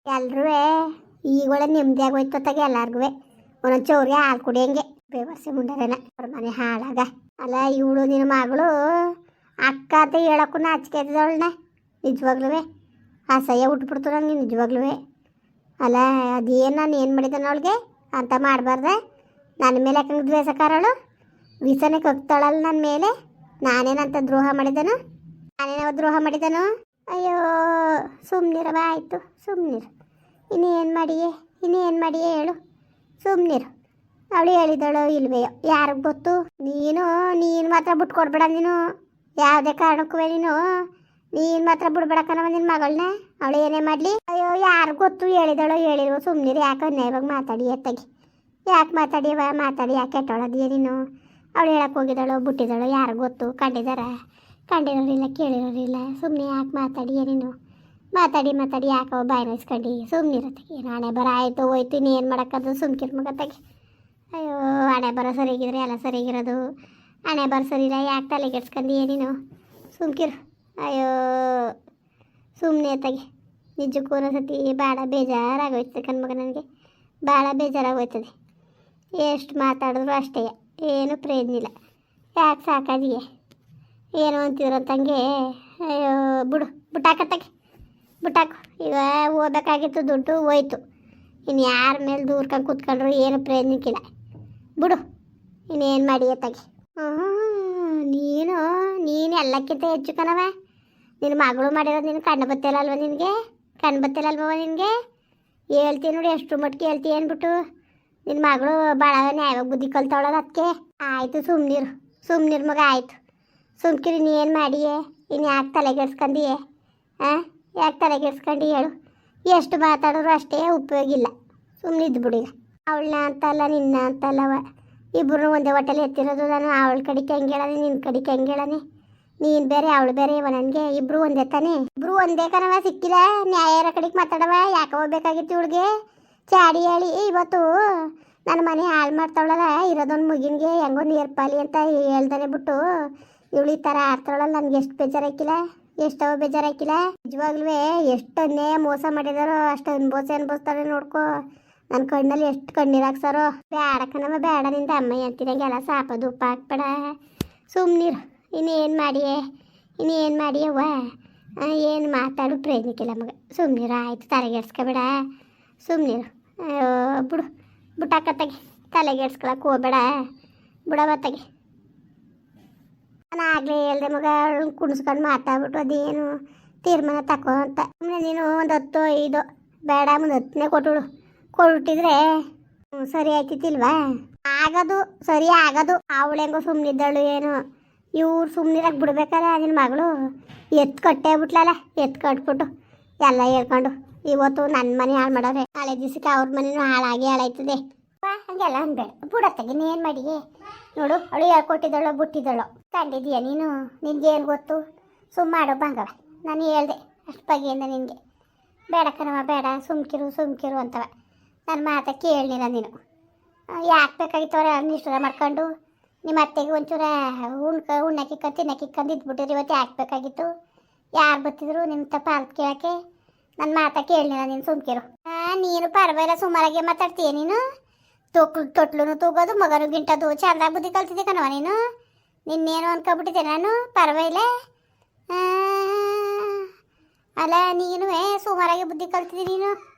ಎಲ್ರೂ ಈಗ ಒಳ್ಳೆ ನೆಮ್ಮದಿ ಆಗೋಯ್ತು ತಗೆ ಎಲ್ಲಾರ್ಗು ಒಂದೊಂದು ಚೌರಿ ಹಾಲು ಕುಡಿಯಂಗೆ ಬೇವರ್ಸಿ ಮುಂಡಾರೇನ ಅವ್ರ ಮನೆ ಹಾಳಾಗ. ಅಲ್ಲ ಇವಳು ನಿನ್ನ ಮಗಳು ಅಕ್ಕ ಅಂತ ಹೇಳಕ್ಕೂ ನಾಚಿಕೆ ಆಯ್ತದವಳನ್ನ ನಿಜವಾಗ್ಲೂ ಅಸಹ್ಯ ಉಟ್ಬಿಡ್ತು ನಂಗೆ ನಿಜವಾಗ್ಲೂ. ಅಲ್ಲ ಅದೇನು ನಾನು ಏನು ಮಾಡಿದ್ದಾನೆ ಅವಳಿಗೆ ಅಂತ ಮಾಡಬಾರ್ದೆ. ನನ್ನ ಮೇಲೆ ಯಾಕಂಗೆ ದ್ವೇಷಕಾರಳು ವಿಸನೆ ಕಗ್ತಾಳಲ್ಲ ನನ್ನ ಮೇಲೆ. ನಾನೇನಂತ ದ್ರೋಹ ಮಾಡಿದನು? ನಾನೇನವ ದ್ರೋಹ ಮಾಡಿದನು? ಅಯ್ಯೋ ಸುಮ್ಮನಿರವ ಆಯಿತು ಸುಮ್ಮನಿರು. ಇನ್ನೇನು ಮಾಡಿಯೇ ಹೇಳು, ಸುಮ್ಮನಿರು. ಅವಳು ಹೇಳಿದಳು ಇಲ್ವೇ ಯಾರಿಗೆ ಗೊತ್ತು. ನೀನು ಮಾತ್ರ ಬಿಟ್ಕೊಡ್ಬೇಡ. ನೀನು ಯಾವುದೇ ಕಾರಣಕ್ಕೂ ನೀನು ಮಾತ್ರ ಬಿಡ್ಬೇಡಕ್ಕನವ ನಿನ್ನ ಮಗಳನ್ನ. ಅವಳು ಏನೇ ಮಾಡಲಿ ಅಯ್ಯೋ ಯಾರು ಗೊತ್ತು. ಹೇಳಿದಳು ಹೇಳಿರುವ ಸುಮ್ಮನಿರು. ಯಾಕೆ ಅನ್ಯಾಯವಾಗಿ ಮಾತಾಡಿ ಎತ್ತಾಗಿ ಯಾಕೆ ಮಾತಾಡಿ ಯಾಕೆ ಕೆಟ್ಟೋಳದೀಯ ನೀನು? ಅವಳು ಹೇಳಕ್ಕೆ ಹೋಗಿದ್ದಾಳು ಬಿಟ್ಟಿದ್ದಾಳು ಯಾರು ಗೊತ್ತು. ಕಂಡಿರೋರಿಲ್ಲ ಕೇಳಿರೋರಿಲ್ಲ. ಸುಮ್ಮನೆ ಯಾಕೆ ಮಾತಾಡಿಯ ನೀನು? ಮಾತಾಡಿ ಯಾಕೋ ಬಾಯಿ ನೋಯಿಸ್ಕೊಂಡು ಸುಮ್ಮನಿರತ್ತೆ. ಹಣೆ ಬರ ಆಯಿತು ಹೋಯ್ತು ಇನ್ನೇನು ಮಾಡೋಕ್ಕದು ಸುಮ್ಕಿರ್ ಮಗತ್ತಾಗಿ. ಅಯ್ಯೋ ಹಣೆ ಬರ ಸರಿಗಿದ್ರೆ ಎಲ್ಲ ಸರಿಗಿರೋದು. ಹಣೆ ಬರ ಸರಿಯಿಲ್ಲ ಯಾಕೆ ತಲೆಗೆಡ್ಸ್ಕೊಂಡೀಯ ನೀನು? ಸುಮ್ಕಿರು. ಅಯ್ಯೋ ಸುಮ್ಮನೆ ತಾಗಿ ನಿಜಕ್ಕೂ ಒಂದೊಂದ್ಸತಿ ಭಾಳ ಬೇಜಾರಾಗೋಯ್ತದೆ ಕಣ್ಮಗ. ನನಗೆ ಭಾಳ ಬೇಜಾರಾಗೋಯ್ತದೆ. ಎಷ್ಟು ಮಾತಾಡಿದ್ರು ಅಷ್ಟೇ, ಏನು ಪ್ರಯೋಜನ ಇಲ್ಲ. ಯಾಕೆ ಸಾಕಾದಿಯೇ ಏನೋ ಅಂತಿದ್ರಂತಂಗೆ. ಅಯ್ಯೋ ಬಿಟ್ಟಾಕು. ಈಗ ಹೋಗ್ಬೇಕಾಗಿತ್ತು, ದುಡ್ಡು ಹೋಯ್ತು. ಇನ್ನು ಯಾರ ಮೇಲೆ ದೂರ್ಕೊಂಡು ಕೂತ್ಕೊಂಡ್ರು ಏನು ಪ್ರಯೋಜನಕ್ಕಿಲ್ಲ. ಬಿಡು ಇನ್ನೇನು ಮಾಡಿ ಎತ್ತಾಗಿ. ನೀನು ಎಲ್ಲಕ್ಕಿಂತ ಹೆಚ್ಚು ಕಣವ. ನಿನ್ನ ಮಗಳು ಮಾಡಿರೋದು ನಿನ್ನ ಕಣ್ಣು ಬತ್ತಿಲ್ಲಲ್ವ ನಿನಗೆ? ಹೇಳ್ತೀನಿ ನೋಡಿ ಎಷ್ಟು ಮಟ್ಟಿಗೆ ಹೇಳ್ತೀಯ ಅಂದ್ಬಿಟ್ಟು. ನಿನ್ನ ಮಗಳು ಭಾಳ ನ್ಯಾಯವಾಗಿ ಬುದ್ಧಿ ಕಲ್ತವಳಲ್ಲ ಅದಕ್ಕೆ. ಆಯಿತು ಸುಮ್ಮನಿರು ಮಗ ಆಯಿತು. ಸುಮ್ಕಿರಿ ನೀನು ಮಾಡಿಯೇ ಇನ್ನು ಯಾಕೆ ತಲೆಗೆಡ್ಸ್ಕೊಂಡಿಯೇ? ಯಾಕೆ ತಲೆಗೆಡ್ಸ್ಕೊಂಡು ಹೇಳು? ಎಷ್ಟು ಮಾತಾಡಿದ್ರು ಅಷ್ಟೇ ಉಪಯೋಗ ಇಲ್ಲ. ಸುಮ್ಮನೆ ಇದ್ಬಿಡಿ. ಅವಳನ್ನ ಅಂತಲ್ಲ ನಿನ್ನ ಅಂತಲ್ಲವ, ಇಬ್ಬರು ಒಂದೇ ಹೊಟ್ಟೆಲಿ ಎತ್ತಿರೋದು. ನಾನು ಅವಳ ಕಡೆಗೆ ಹೆಂಗೆ ಹೇಳನೆ, ನಿನ್ನ ಕಡೆಗೆ ಹೆಂಗೆ ಹೇಳನೆ? ನೀನು ಬೇರೆ ಅವಳು ಬೇರೆ ಇವ ನನಗೆ. ಇಬ್ಬರು ಒಂದೇ ತಾನೆ? ಇಬ್ಬರು ಒಂದೇ ಕಣವ. ಸಿಕ್ಕಿಲ್ಲ ನ್ಯಾಯ ಇರೋ ಕಡೆಗೆ ಮಾತಾಡವ. ಯಾಕೆ ಹೋಗ್ಬೇಕಾಗಿತ್ತು ಇವಳಿಗೆ? ಚಾಡಿ ಹೇಳಿ ಇವತ್ತು ನನ್ನ ಮನೆ ಹಾಳು ಮಾಡ್ತಾವಳಲ್ಲ. ಇರೋದೊಂದು ಮುಗಿನ್ಗೆ ಹೆಂಗೋ ನೀರ್ಪಾಲಿ ಅಂತ ಹೇಳ್ದಾನೆ ಬಿಟ್ಟು ಇವಳು ಈ ಥರ ಆಡ್ತಾವಳಲ್ಲ. ನನಗೆ ಎಷ್ಟು ಬೇಜಾರಾಕಿಲ್ಲ, ಎಷ್ಟೋ ಬೇಜಾರಾಕಿಲ್ಲ ನಿಜವಾಗ್ಲೂ. ಎಷ್ಟನ್ನೇ ಮೋಸ ಮಾಡಿದಾರೋ ಅಷ್ಟು ಅನ್ಭವಿಸ್ತಾರೆ ನೋಡ್ಕೊ. ನನ್ನ ಕಣ್ಣಲ್ಲಿ ಎಷ್ಟು ಕಣ್ಣೀರು ಹಾಕ್ಸಾರೋ. ಬೇಡ ನಿಂದ ಅಮ್ಮ ಅಂತಿದಂಗೆ ಎಲ್ಲ ಸಾಪದು ಉಪ್ಪು ಹಾಕ್ಬೇಡ. ಸುಮ್ಮನಿರು. ಇನ್ನೇನು ಮಾಡಿಯವ್ವ? ಏನು ಮಾತಾಡು ಪ್ರಯೋಜನಕ್ಕಿಲ್ಲ ಮಗ. ಸುಮ್ಮನಿರು ಆಯಿತು. ತಲೆಗೆಡ್ಸ್ಕೊಬೇಡ ಸುಮ್ಮನಿರು. ಬಿಟ್ಟಾಕತ್ತಾಗೆ ತಲೆಗೆಡ್ಸ್ಕೊಳಕ್ಕೆ ಹೋಗ್ಬೇಡ. ಬಿಡವತ್ತಾಗೆ. ನಾನು ಆಗಲೇ ಹೇಳ್ದೆ ಮಗ ಕುಣಿಸ್ಕೊಂಡು ಮಾತಾಡ್ಬಿಟ್ಟು ಅದೇನು ತೀರ್ಮಾನ ತಗೋ ಅಂತ. ಸುಮ್ಮನೆ ನೀನು ಒಂದು 10 5 ಬೇಡ ಒಂದು 10ನೇ ಕೊಟ್ಬಿಟ್ಟಿದ್ರೆ ಸರಿ ಆಯ್ತಿತ್ತಿಲ್ವಾ? ಸರಿ ಆಗೋದು. ಅವಳು ಹೆಂಗೋ ಸುಮ್ಮನಿದ್ದಳು ಏನು. ಇವ್ರು ಸುಮ್ಮನಿರಾಗಿ ಬಿಡ್ಬೇಕಲ್ಲ. ನಿನ್ನ ಮಗಳು ಕಟ್ಟೇ ಬಿಟ್ಲಲ್ಲ. ಕಟ್ಬಿಟ್ಟು ಎಲ್ಲ ಹೇಳ್ಕೊಂಡು ಇವತ್ತು ನನ್ನ ಮನೆ ಹಾಳು ಮಾಡೋರೆ. ನಾಳೆ ದಿವಸಕ್ಕೆ ಅವ್ರ ಮನೇನು ಹಾಳಾಯ್ತದೆ. ಹಂಗೆಲ್ಲ ಅನ್ಬೇಡ. ಬಿಡತ್ತಾಗಿ ಏನು ಮಾಡಿ ನೋಡು. ಅವಳು ಹೇಳ್ಕೊಟ್ಟಿದ್ದಳು ಬಿಟ್ಟಿದ್ದಳು ಕಂಡಿದ್ದೀಯ ನೀನು? ನಿನ್ಗೇನು ಗೊತ್ತು? ಮಾಡೋ ಬಂಗವ. ನಾನು ಹೇಳ್ದೆ ಅಷ್ಟು ಬಗೆಯಿಂದ ನಿನಗೆ. ಬೇಡ ಕಣವ ಬೇಡ ಸುಮ್ಕಿರು ಅಂತವ. ನನ್ನ ಮಾತ ಕೇಳಲಿಲ್ಲ ನೀನು. ಯಾಕೆ ಬೇಕಾಗಿತ್ತು ಅವ್ರ ನಿಷ್ಠುರ ಮಾಡ್ಕೊಂಡು ನಿಮ್ಮ ಅತ್ತೆಗೆ ಒಂಚೂರ ತಿನ್ನಕ್ಕಿಕ್ಕಂದು ಇದ್ಬಿಟ್ಟಿರಿ. ಇವತ್ತು ಯಾಕೆ ಬೇಕಾಗಿತ್ತು? ಯಾರು ಬರ್ತಿದ್ರು ನಿಮ್ಮ ಪಾಲ್ ಕೇಳೋಕ್ಕೆ? ನನ್ನ ಮಾತ ಕೇಳಲಿಲ್ಲ ನೀನು. ಸುಮ್ಕಿರು. ನೀನು ಪರವಾಗಿಲ್ಲ ಸುಮಾರಾಗೆ ಮಾತಾಡ್ತೀಯ ನೀನು. ತೊಟ್ಲು ತೂಗೋದು ಮಗನು ಗಿಂಟದು ಚಂದಾಗಿ ಬುದ್ಧಿ ಕಲ್ತಿದ್ದೆ ಕಣವ ನೀನು. ನಿನ್ನೇನು ಅನ್ಕೊಬಿಟ್ಟಿದ್ದೆ ನಾನು. ಪರವಾಗಿಲ್ಲ. ಅಲ್ಲ ನೀನು ಸುಮಾರಾಗಿ ಬುದ್ಧಿ ಕಲ್ತಿದ್ದಿ ನೀನು.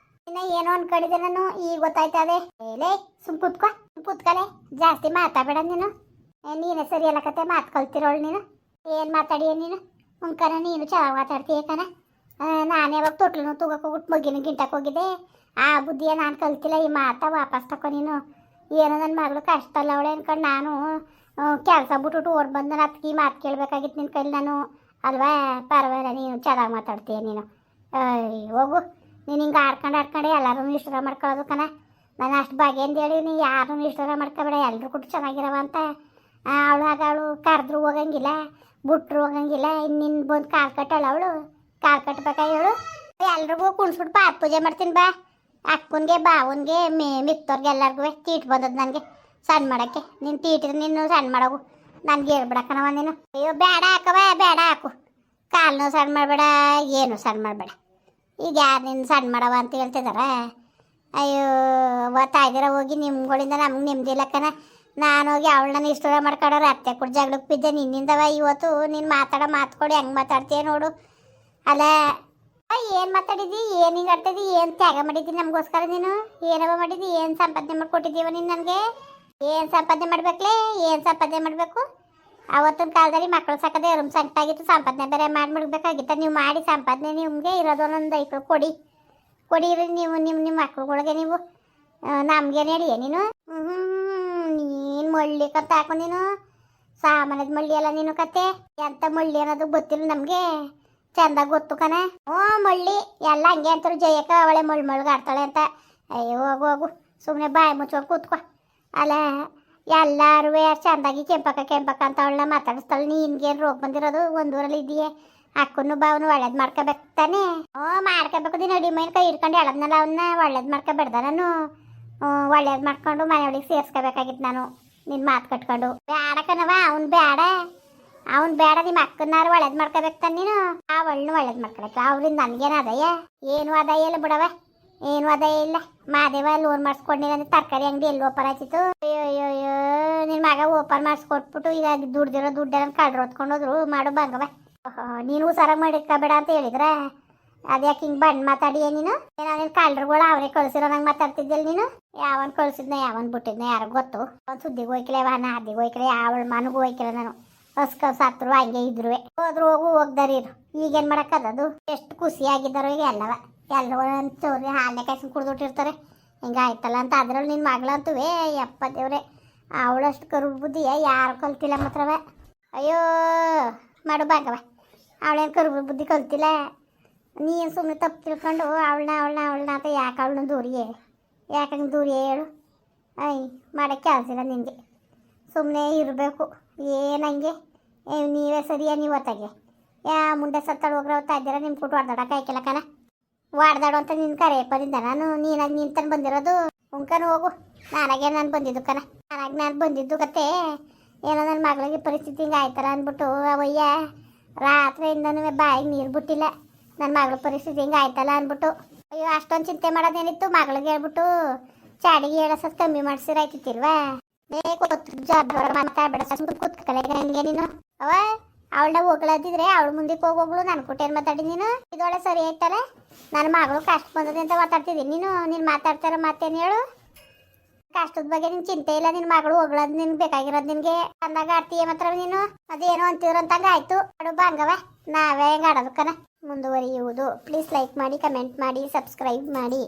ಇನ್ನು ಏನೋ ಅನ್ಕೊಂಡಿದ್ದೆ ನಾನು. ಈಗ ಗೊತ್ತಾಯ್ತದೆ. ಏಲೇ ಕೂತ್ಕಲೆ. ಜಾಸ್ತಿ ಮಾತಾಡಬೇಡ ನೀನು. ನೀನೇ ಸರಿ ಅಲ್ಲ ಕತೆ ಮಾತು ಕಲ್ತಿರೋಳು ನೀನು. ಏನು ಮಾತಾಡಿಯ ನೀನು? ಕಣ ನೀನು ಚೆನ್ನಾಗಿ ಮಾತಾಡ್ತೀಯ ಕಣ. ನಾನು ಯಾವಾಗ ತೊಟ್ಲು ತೂಗಕ್ಕೆ ಹೋಗ್ಬಿಟ್ಟು ಮಗಿನ ಗಿಂಟಕ್ಕೆ ಹೋಗಿದ್ದೆ. ಆ ಬುದ್ಧಿಯ ನಾನು ಕಲ್ತಿಲ್ಲ. ಈ ಮಾತಾ ವಾಪಸ್ ತಕೊ ನೀನು. ಏನೋ ನನ್ನ ಮಗಳು ಕಷ್ಟ ಅಲ್ಲ ಅವಳೆ ಅನ್ಕೊಂಡು ನಾನು ಕೆಲಸ ಬಿಟ್ಬಿಟ್ಟು ಓಡ್ ಬಂದು ನಾನು ಅದಕ್ಕೆ ಈ ಮಾತು ಕೇಳಬೇಕಾಗಿತ್ತು ನಿನ್ನ ಕೈಲಿ ನಾನು ಅಲ್ವಾ? ಪರವಾಗಿಲ್ಲ ನೀನು ಚೆನ್ನಾಗಿ ಮಾತಾಡ್ತೀಯ ನೀನು. ಹೋಗು ನೀನು ಹಿಂಗೆ ಆಡ್ಕೊಂಡು ಎಲ್ಲರೂ ಇಷ್ಟರ ಮಾಡ್ಕೊಳ್ಳೋದು ಕಣ. ನಾನು ಅಷ್ಟು ಬಗೆಯಿಂದ ಹೇಳಿ ನೀನು ಯಾರೂ ಇಷ್ಟರ ಮಾಡ್ಕೊಬೇಡ. ಎಲ್ಲರೂ ಕೊಟ್ಟು ಚೆನ್ನಾಗಿರವ ಅಂತ. ಅವಳು ಕರೆದ್ರು ಹೋಗಂಗಿಲ್ಲ, ಬಿಟ್ರು ಹೋಗಂಗಿಲ್ಲ. ನಿನ್ನ ಬಂದು ಕಾಲು ಕಟ್ಟಳ ಅವಳು. ಕಾಲು ಕಟ್ಟಬೇಕಾ ಹೇಳು? ಎಲ್ರಿಗೂ ಕುಣಿಸ್ಬಿಟ್ಟು ಪಾದ ಪೂಜೆ ಮಾಡ್ತೀನಿ ಬಾ. ಅಕ್ಕನಿಗೆ ಬಾವನಿಗೆ ಮಿಕ್ತವ್ರಿಗೆ ಎಲ್ಲರಿಗೂ ತೀಟು ಬಂದದ್ದು ನನಗೆ ಸಣ್ಣ ಮಾಡೋಕ್ಕೆ. ನೀನು ತೀಟಿದ್ರೆ ನೀನು ಸಣ್ಣ ಮಾಡೋಗು. ನನಗೆ ಹೇಳ್ಬಿಡಕ್ಕನವ ನೀನು. ಅಯ್ಯೋ ಬೇಡ ಹಾಕವ ಬೇಡ ಹಾಕು. ಕಾಲನ್ನು ಸಣ್ಣ ಮಾಡಬೇಡ, ಏನು ಸಣ್ಣ ಮಾಡಬೇಡ. ಈಗ ಯಾರು ನಿನ್ನ ಸಣ್ಣ ಮಾಡವ ಅಂತ ಹೇಳ್ತಿದಾರ. ಅಯ್ಯೋ ತಾಯ್ದಿರ ಹೋಗಿ ನಿಮ್ಗಳಿಂದ ನಮ್ಗೆ ನೆಮ್ಮದಿ ಇಲ್ಲಕ್ಕನ. ನಾನು ಹೋಗಿ ಅವಳನ್ನ ಇಷ್ಟರ ಮಾಡ್ಕೊಂಡ್ರೆ ಅತ್ತೆ ಕೂಡ ಜಗಳಕ್ಕೆ ಬಿದ್ದೆ ನಿನ್ನಿಂದವ. ಇವತ್ತು ನೀನು ಮಾತಾಡೋ ಮಾತ್ಕೊಡಿ ಹೆಂಗೆ ಮಾತಾಡ್ತೀಯ ನೋಡು. ಅಲ್ಲ ಏನು ಮಾತಾಡಿದ್ದಿ, ಏನು ಹಿಂಗೆ ಆಡ್ತಿದ್ದಿ, ಏನು ತ್ಯಾಗ ಮಾಡಿದ್ದಿ ನಮಗೋಸ್ಕರ ನೀನು? ಏನವ ಮಾಡಿದ್ದಿ, ಏನು ಸಂಪಾದನೆ ಮಾಡಿಕೊಟ್ಟಿದ್ದೀವ ನೀನು ನನಗೆ? ಏನು ಸಂಪಾದನೆ ಮಾಡ್ಬೇಕಲೇ, ಏನು ಸಂಪಾದನೆ ಮಾಡಬೇಕು? ಅವತ್ತಿನ ಕಾಲದಲ್ಲಿ ಮಕ್ಕಳು ಸಾಕದೆ ರೂಮ್ ಸಂಕಟಾಗಿತ್ತು, ಸಂಪಾದನೆ ಬೇರೆ ಮಾಡ್ಬೇಕಾಗಿತ್ತು. ನೀವು ಮಾಡಿ ಸಂಪಾದನೆ ನಿಮಗೆ ಇರೋದು ಒಂದೊಂದು ಐಕ್ಳು ಕೊಡಿರಿ ನೀವು ನಿಮ್ಮ ಮಕ್ಳುಗಳಿಗೆ. ನೀವು ನಮ್ಗೇನು ಹೇಳಿಯ ನೀನು? ನೀನು ಮಳ್ಳಿ ಕತ್ತೆ ಹಾಕು ನೀನು. ಸಾಮಾನ್ಯದ ಮಳ್ಳಿ ಅಲ್ಲ ನೀನು ಕತೆ. ಎಂಥ ಮಳ್ಳಿ ಅನ್ನೋದು ಗೊತ್ತಿಲ್ಲ ನಮಗೆ, ಚಂದಾಗಿ ಗೊತ್ತು ಕಣ. ಮಳ್ಳಿ ಎಲ್ಲ ಹಂಗೆ ಅಂತಾರೆ. ಜಯಕ್ಕ ಅವಳೆ ಮಳ್ಳಿಗೆ ಆಡ್ತಾಳೆ ಅಂತ. ಅಯ್ಯೋ ಹೋಗು ಸುಮ್ಮನೆ ಬಾಯಿ ಮುಚ್ಕೊಂಡು ಕೂತ್ಕೊ. ಅಲ್ಲ ಎಲ್ಲರೂ ಚಂದಾಗಿ ಕೆಂಪಕ್ಕ ಅಂತ ಅವಳನ್ನ ಮಾತಾಡಿಸ್ತಾಳೆ. ನಿನ್ಗೇನು ರೋಗ ಬಂದಿರೋದು? ಒಂದೂರಲ್ಲಿ ಇದೆಯೇ? ಅಕ್ಕನ್ನು ಬಾವನು ಒಳ್ಳೇದು ಮಾಡ್ಕೋಬೇಕು ತಾನೆ. ಮಾಡ್ಕೋಬೇಕು. ದಿನ ಅಡಿ ಮೈನ್ ಕೈ ಹಿಡ್ಕೊಂಡು ಹೇಳದ್ನಲ್ಲ, ಅವನ್ನ ಒಳ್ಳೇದು ಮಾಡ್ಕೊಬೇಡ್ದ ನಾನು? ಒಳ್ಳೇದು ಮಾಡ್ಕೊಂಡು ಮನೆಯೊಳಗೆ ಸೇರಿಸ್ಕೋಬೇಕಾಗಿತ್ತು ನಾನು. ನಿನ್ನ ಮಾತು ಕಟ್ಕೊಂಡು ಬೇಡ ಕಣವ, ಅವ್ನು ಬೇಡ. ನಿಮ್ಮ ಅಕ್ಕನಾರು ಒಳ್ಳೇದು ಮಾಡ್ಕೋಬೇಕು ತಾನೆ ನೀನು. ಅವಳನ್ನು ಒಳ್ಳೇದು ಮಾಡ್ಕೊಬೇಕು. ಅವ್ರಿಂದ ನನಗೇನು ಅದಯ್ಯ? ಏನು ಅದಯ್ಯ ಇಲ್ಲ ಬಿಡವ, ಏನು ಅದಯ್ಯ ಇಲ್ಲ. ಮಾದೇವ ಲೋನ್ ಮಾಡಿಸ್ಕೊಂಡಿಲ್ಲ ಅಂದ್ರೆ ತರಕಾರಿ ಅಂಗಡಿ ಎಲ್ಲಿ ಓಪನ್ ಆಯ್ತಿತ್ತು? ಅಯ್ಯೋ ನಿನ್ನ ಮಗ ಓಪನ್ ಮಾಡಿಸ್ಕೊಟ್ಬಿಟ್ಟು ಈಗ ದುಡ್ದಿರೋ ದುಡ್ಡೆಲ್ಲ ಕಳ್ರು ಹೊತ್ಕೊಂಡೋದ್ರು. ಮಾಡು ಬಂಗವ. ನೀನು ಹುಷಾರಾಗಿ ಮಾಡಿರ್ಕೋಬೇಡ ಅಂತ ಹೇಳಿದ್ರ ಅದ್ಯಾಕೆ ಹಿಂಗೆ ಬಣ್ಣ ಮಾತಾಡಿಯ ನೀನು? ಏನೇನು ಕಳ್ರುಗಳು ಅವರೇ ಕಳ್ಸಿರೋ ನಂಗೆ ಮಾತಾಡ್ತಿದ್ದಿಲ್ಲ ನೀನು? ಯಾವನ್ ಕಳ್ಸಿದ್ನ ಯಾವನ್ ಬಿಟ್ಟಿದ್ನ ಯಾರು ಗೊತ್ತು? ಒಂದು ಸುದ್ದಿಗೆ ಹೋಯ್ಕಿಲ್ಲ, ನಾದಿಗೆ ಹೋಯ್ಕಿಲ್ಲ, ಯಾವಳ ಮನಗೂ ಹೋಯ್ಕಿಲ್ಲ ನಾನು. ಹಸ್ಕ ಸತ್ರು ಹಂಗೆ ಇದ್ರು ಹೋದ್ರು ಹೋಗ್ದಾರಿ ಇರು. ಈಗೇನು ಮಾಡೋಕ್ಕದದು? ಎಷ್ಟು ಖುಷಿಯಾಗಿದ್ದಾರೋ ಈಗ ಎಲ್ಲವ. ಎಲ್ಲರೂ ಚೌರಿ ಹಾಲನೆ ಕಾಯ್ಸ್ಕೊಂಡು ಕುಡ್ದುಟ್ಟಿರ್ತಾರೆ. ಹಿಂಗೆ ಆಯ್ತಲ್ಲ ಅಂತ. ಅದ್ರಲ್ಲಿ ನಿನ್ನ ಮಗಳಂತೂ ಯಪ್ಪ ದೇವ್ರೆ, ಅವಳಷ್ಟು ಕರು ಬುದ್ಧಿಯ ಯಾರು ಕಲ್ತಿಲ್ಲ ಮಾತ್ರವ. ಅಯ್ಯೋ ಮಾಡು ಬಾಗವ, ಅವಳೇನು ಕರು ಬುದ್ಧಿ ಕಲ್ತಿಲ್ಲ. ನೀನು ಸುಮ್ಮನೆ ತಪ್ಪು ತಿಳ್ಕೊಂಡು ಅವಳನ್ನ ಅಂತ ಯಾಕೆ ಅವಳನ್ನ ಯಾಕಂಗೆ ದೂರಿಯೇ ಹೇಳು? ಮಾಡೋಕ್ಕೆ ಕೆಲಸ ಇಲ್ಲ ನಿನಗೆ. ಸುಮ್ಮನೆ ಇರಬೇಕು. ಏನಂಗೆ ನೀವೇ ಸರಿಯಾ? ನೀವು ಹೊತ್ತಾಗೆ ಮುಂದೆ ಸತ್ತಳು ಹೋಗ್ರ ಹೊತ್ತಾ ಇದ್ದೀರ. ನಿಮ್ಮ ಕೂಟು ಹೊಡೆದಾಡಕ್ಕೆ ಆಯ್ಕಿಲ್ಲ ಕಣ. ಹೊಡೆದಾಡು ಅಂತ ನಿನ್ನ ಕರೆಯಪ್ಪದಿಂದ ನಾನು ನೀನಾಗಿ ನಿಂತನು ಬಂದಿರೋದು. ಉಂಕನು ಹೋಗು. ನಾನು ಬಂದಿದ್ದು ಕಣ. ನಾನು ಬಂದಿದ್ದು ಕತೆ ಏನೋ ನನ್ನ ಮಗಳಿಗೆ ಪರಿಸ್ಥಿತಿ ಹಿಂಗೆ ಆಯ್ತಲ್ಲ ಅಂದ್ಬಿಟ್ಟು ಅವಯ್ಯ ರಾತ್ರಿಯಿಂದನೂ ಬಾಯಿಗೆ ನೀರು ಬಿಟ್ಟಿಲ್ಲ. ನನ್ನ ಮಗಳ ಪರಿಸ್ಥಿತಿ ಹಿಂಗೆ ಆಯ್ತಲ್ಲ ಅಂದ್ಬಿಟ್ಟು ಅಯ್ಯೋ ಅಷ್ಟೊಂದು ಚಿಂತೆ ಮಾಡೋದೇನಿತ್ತು? ಮಗಳಿಗೆ ಹೇಳ್ಬಿಟ್ಟು ಚಾಡಿಗೆ ಹೇಳೋಸೋದು ಕಮ್ಮಿ ಮಾಡಿಸಿರಾಯ್ತಿಲ್ವಾ? ಕೂತ್ಕಲೆ ನೀನು. ಅವಳನ್ನ ಹೋಗ್ಲದಿದ್ರೆ ಅವಳು ಮುಂದಕ್ಕೆ ಹೋಗೋಗ್ಳು. ನನ್ನ ಕುಟೇನು ಮಾತಾಡಿ ನೀನು? ಇದೊಳೆ ಸರಿ ಆಯ್ತಲ್ಲ. ನನ್ನ ಮಗಳು ಕಷ್ಟ ಬಂದದೆ ಅಂತ ಮಾತಾಡ್ತಿದ್ದೀನಿ ನೀನು. ನೀನು ಮಾತಾಡ್ತಾರ ಮತ್ತೇನು ಹೇಳು? ಕಷ್ಟದ ಬಗ್ಗೆ ನಿನ್ ಚಿಂತೆ ಇಲ್ಲ. ನಿನ್ನ ಮಗಳು ಹೋಗ್ಲದ್ ನಿನ್ಗೆ ಬೇಕಾಗಿರೋದು. ನಿನ್ಗೆ ಅಂದಾಗ ಆಡ್ತೀಯ ಮಾತ್ರ ನೀನು. ಅದೇನೋ ಅಂತಿದ್ರಂತಂಗ ಆಯ್ತು. ಅಡು ಬಂಗವ, ನಾವೇ ಹೆಂಗೆ ಆಡೋದು ಕಣ. ಮುಂದುವರಿಯುವುದು. ಪ್ಲೀಸ್ ಲೈಕ್ ಮಾಡಿ, ಕಮೆಂಟ್ ಮಾಡಿ, ಸಬ್ಸ್ಕ್ರೈಬ್ ಮಾಡಿ.